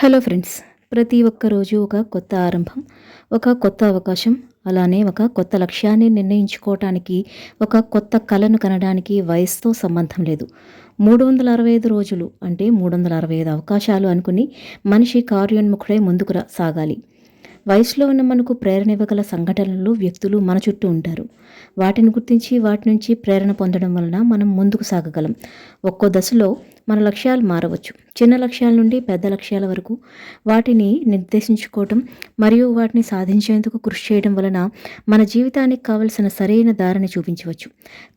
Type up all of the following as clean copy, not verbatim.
Hello friends. ప్రతి ఒక్క రోజు ఒక కొత్త ఆరంభం, ఒక కొత్త అవకాశం, అలానే ఒక కొత్త లక్ష్యాన్ని నిర్ణయించుకోవటానికి, ఒక కొత్త కలను కనడానికి వయసుతో సంబంధం లేదు. 365 రోజులు అంటే 365 అవకాశాలు అనుకుని మనిషి కార్యోన్ముఖుడై ముందుకు సాగాలి. వయసులో ఉన్న మనకు ప్రేరణ ఇవ్వగల సంఘటనలు, వ్యక్తులు మన చుట్టూ ఉంటారు. వాటిని గుర్తించి వాటి నుంచి ప్రేరణ పొందడం వలన మనం ముందుకు సాగగలం. ఒక్కో దశలో మన లక్ష్యాలు మారవచ్చు. చిన్న లక్ష్యాల నుండి పెద్ద లక్ష్యాల వరకు వాటిని నిర్దేశించుకోవటం మరియు వాటిని సాధించేందుకు కృషి చేయడం వలన మన జీవితానికి కావలసిన సరైన దారిని చూపించవచ్చు.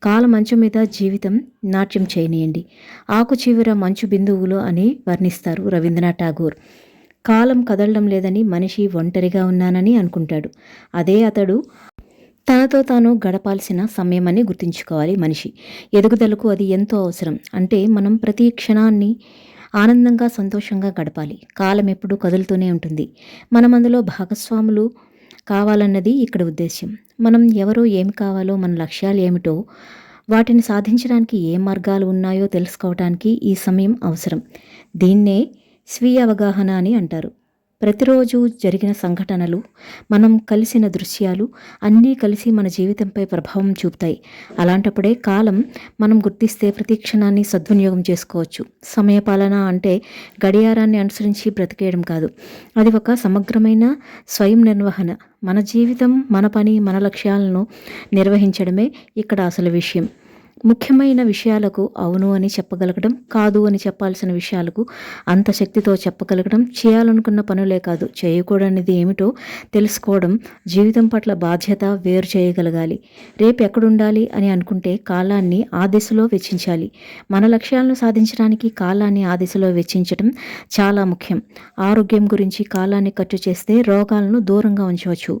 కాల మంచు మీద జీవితం నాట్యం చేయనీయండి, ఆకు చివర మంచు బిందువులు అని వర్ణిస్తారు రవీంద్రనాథ్ ఠాగూర్. కాలం కదలడం లేదని మనిషి ఒంటరిగా ఉన్నానని అనుకుంటాడు. అదే అతడు తనతో తాను గడపాల్సిన సమయమని గుర్తుంచుకోవాలి. మనిషి ఎదుగుదలకు అది ఎంతో అవసరం. అంటే మనం ప్రతి క్షణాన్ని ఆనందంగా, సంతోషంగా గడపాలి. కాలం ఎప్పుడూ కదులుతూనే ఉంటుంది. మనం అందులో భాగస్వాములు కావాలన్నది ఇక్కడ ఉద్దేశ్యం. మనం ఎవరో, ఏమి కావాలో, మన లక్ష్యాలు ఏమిటో, వాటిని సాధించడానికి ఏ మార్గాలు ఉన్నాయో తెలుసుకోవటానికి ఈ సమయం అవసరం. దీన్నే స్వీయ అవగాహన అని అంటారు. ప్రతిరోజు జరిగిన సంఘటనలు, మనం కలిసిన దృశ్యాలు అన్నీ కలిసి మన జీవితంపై ప్రభావం చూపుతాయి. అలాంటప్పుడే కాలం మనం గుర్తిస్తే ప్రతి క్షణాన్ని సద్వినియోగం చేసుకోవచ్చు. సమయపాలన అంటే గడియారాన్ని అనుసరించి బ్రతికేయడం కాదు. అది ఒక సమగ్రమైన స్వయం నిర్వహణ. మన జీవితం, మన పని, మన లక్ష్యాలను నిర్వహించడమే ఇక్కడ అసలు విషయం. ముఖ్యమైన విషయాలకు అవును అని చెప్పగలగడం, కాదు అని చెప్పాల్సిన విషయాలకు అంత శక్తితో చెప్పగలగడం, చేయాలనుకున్న పనులే కాదు, చేయకూడనిది ఏమిటో తెలుసుకోవడం, జీవితం పట్ల బాధ్యత వేరు చేయగలగాలి. రేపు ఎక్కడుండాలి అని అనుకుంటే కాలాన్ని ఆ దిశలో వెచ్చించాలి. మన లక్ష్యాలను సాధించడానికి కాలాన్ని ఆ దిశలో వెచ్చించడం చాలా ముఖ్యం. ఆరోగ్యం గురించి కాలాన్ని ఖర్చు చేస్తే రోగాలను దూరంగా ఉంచవచ్చు.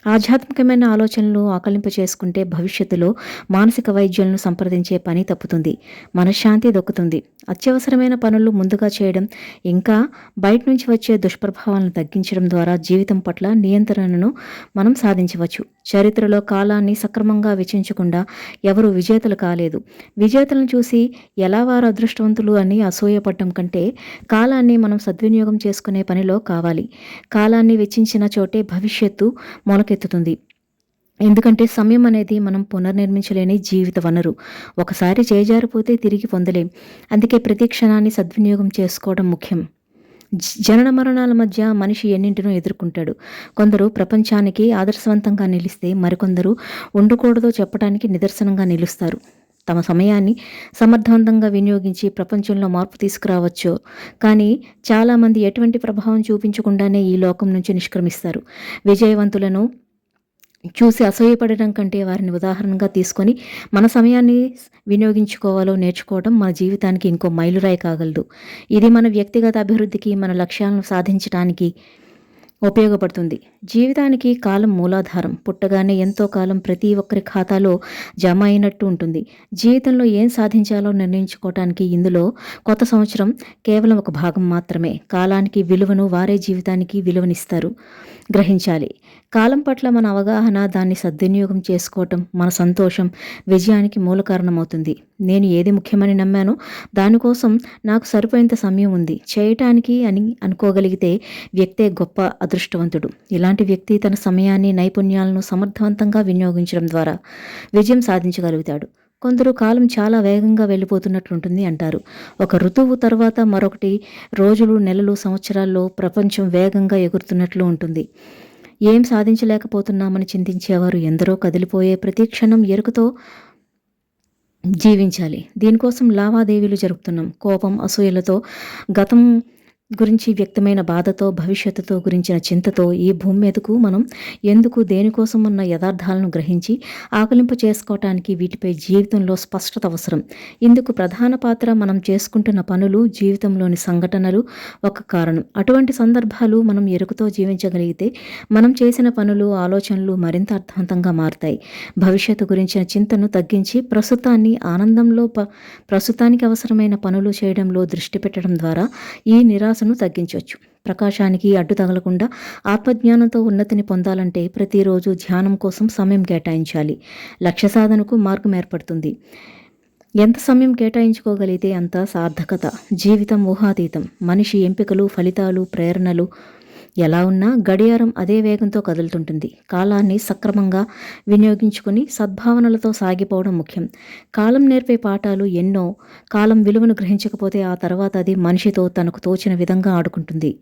ఆధ్యాత్మికమైన ఆలోచనలు ఆకలింప చేసుకుంటే భవిష్యత్తులో మానసిక వైద్యులను సంప్రదించే పని తప్పుతుంది, మనశ్శాంతి దొక్కుతుంది. అత్యవసరమైన పనులు ముందుగా చేయడం, ఇంకా బయట నుంచి వచ్చే దుష్ప్రభావాలను తగ్గించడం ద్వారా జీవితం పట్ల నియంత్రణను మనం సాధించవచ్చు. చరిత్రలో కాలాన్ని సక్రమంగా వెచ్చించకుండా ఎవరు విజేతలు కాలేదు. విజేతలను చూసి ఎలా వారు అదృష్టవంతులు అని అసూయపడటం కంటే కాలాన్ని మనం సద్వినియోగం చేసుకునే పనిలో కావాలి. కాలాన్ని వెచ్చించిన చోటే భవిష్యత్తు మొలకెత్తుతుంది. ఎందుకంటే సమయం అనేది మనం పునర్నిర్మించలేని జీవిత వనరు. ఒకసారి చేజారిపోతే తిరిగి పొందలేం. అందుకే ప్రతి క్షణాన్ని సద్వినియోగం చేసుకోవడం ముఖ్యం. జనన మరణాల మధ్య మనిషి ఎన్నింటినో ఎదుర్కొంటాడు. కొందరు ప్రపంచానికి ఆదర్శవంతంగా నిలిస్తే, మరికొందరు ఉండకూడదో చెప్పడానికి నిదర్శనంగా నిలుస్తారు. తమ సమయాన్ని సమర్థవంతంగా వినియోగించి ప్రపంచంలో మార్పు తీసుకురావచ్చు. కానీ చాలామంది ఎటువంటి ప్రభావం చూపించకుండానే ఈ లోకం నుంచి నిష్క్రమిస్తారు. విజయవంతులను చూసి అసూయపడడం కంటే వారిని ఉదాహరణగా తీసుకొని మన సమయాన్ని వినియోగించుకోవాలో నేర్చుకోవడం మన జీవితానికి ఇంకో మైలురాయి కాగలదు. ఇది మన వ్యక్తిగత అభివృద్ధికి, మన లక్ష్యాలను సాధించడానికి ఉపయోగపడుతుంది. జీవితానికి కాలం మూలాధారం. పుట్టగానే ఎంతో కాలం ప్రతి ఒక్కరి ఖాతాలో జమ అయినట్టు ఉంటుంది. జీవితంలో ఏం సాధించాలో నిర్ణయించుకోవటానికి ఇందులో కొత్త సంవత్సరం కేవలం ఒక భాగం మాత్రమే. కాలానికి విలువను వారే జీవితానికి విలువనిస్తారు. గ్రహించాలి. కాలం పట్ల మన అవగాహన, దాన్ని సద్వినియోగం చేసుకోవటం మన సంతోషం, విజయానికి మూల కారణమవుతుంది. నేను ఏది ముఖ్యమని నమ్మానో దానికోసం నాకు సరిపోయేంత సమయం ఉంది చేయటానికి అని అనుకోగలిగితే వ్యక్తే గొప్ప అదృష్టవంతుడు. ఇలాంటి వ్యక్తి తన సమయాన్ని, నైపుణ్యాలను సమర్థవంతంగా వినియోగించడం ద్వారా విజయం సాధించగలుగుతాడు. కొందరు కాలం చాలా వేగంగా వెళ్ళిపోతున్నట్లుంటుంది అంటారు. ఒక ఋతువు తర్వాత మరొకటి, రోజులు, నెలలు, సంవత్సరాల్లో ప్రపంచం వేగంగా ఎగురుతున్నట్లు ఉంటుంది. ఏం సాధించలేకపోతున్నామని చింతించేవారు ఎందరో. కదిలిపోయే ప్రతి క్షణం ఎరుకతో జీవించాలి. దీనికోసం లావాదేవీలు జరుపుతున్నాం. కోపం, అసూయలతో, గతం గురించి వ్యక్తమైన బాధతో, భవిష్యత్తుతో గురించిన చింతతో ఈ భూమి మీదకు మనం ఎందుకు, దేనికోసం ఉన్న యథార్థాలను గ్రహించి ఆకలింపు చేసుకోవటానికి వీటిపై జీవితంలో స్పష్టత అవసరం. ఇందుకు ప్రధాన పాత్ర మనం చేసుకుంటున్న పనులు, జీవితంలోని సంఘటనలు ఒక కారణం. అటువంటి సందర్భాలు మనం ఎరుకతో జీవించగలిగితే మనం చేసిన పనులు, ఆలోచనలు మరింత అర్థవంతంగా మారుతాయి. భవిష్యత్తు గురించిన చింతను తగ్గించి ప్రస్తుతాన్ని ఆనందంలో, ప్రస్తుతానికి అవసరమైన పనులు చేయడంలో దృష్టి పెట్టడం ద్వారా ఈ నిరాశను తగ్గించవచ్చు. ప్రకాశానికి అడ్డు తగలకుండా ఆత్మజ్ఞానంతో ఉన్నతిని పొందాలంటే ప్రతిరోజు ధ్యానం కోసం సమయం కేటాయించాలి. లక్ష్య సాధనకు మార్గం ఏర్పడుతుంది. ఎంత సమయం కేటాయించుకోగలిగితే అంత సార్థకత. జీవితం ఊహాతీతం. మనిషి ఎంపికలు, ఫలితాలు, ప్రేరణలు ఎలా ఉన్నా గడియారం అదే వేగంతో కదులుతుంటుంది. కాలాన్ని సక్రమంగా వినియోగించుకుని సద్భావనలతో సాగిపోవడం ముఖ్యం. కాలం నేర్పే పాఠాలు ఎన్నో. కాలం విలువను గ్రహించకపోతే ఆ తర్వాత అది మనిషితో తనకు తోచిన విధంగా ఆడుకుంటుంది.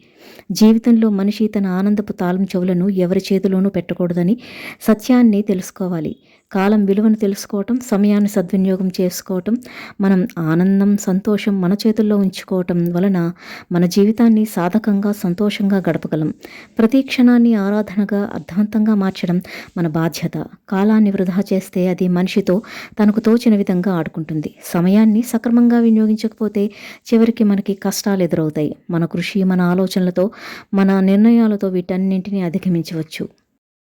జీవితంలో మనిషి తన ఆనందపు తాళం చెవులను ఎవరి చేతిలోనూ పెట్టకూడదని సత్యాన్ని తెలుసుకోవాలి. కాలం విలువను తెలుసుకోవటం, సమయాన్ని సద్వినియోగం చేసుకోవటం, మనం ఆనందం, సంతోషం మన చేతుల్లో ఉంచుకోవటం వలన మన జీవితాన్ని సాధకంగా, సంతోషంగా గడపగలం. ప్రతి క్షణాన్ని ఆరాధనగా, అర్థవంతంగా మార్చడం మన బాధ్యత. కాలాన్ని వృధా చేస్తే అది మనిషితో తనకు తోచిన విధంగా ఆడుకుంటుంది. సమయాన్ని సక్రమంగా వినియోగించకపోతే చివరికి మనకి కష్టాలు ఎదురవుతాయి. మన కృషి, మన ఆలోచనలతో, మన నిర్ణయాలతో వీటన్నింటినీ అధిగమించవచ్చు.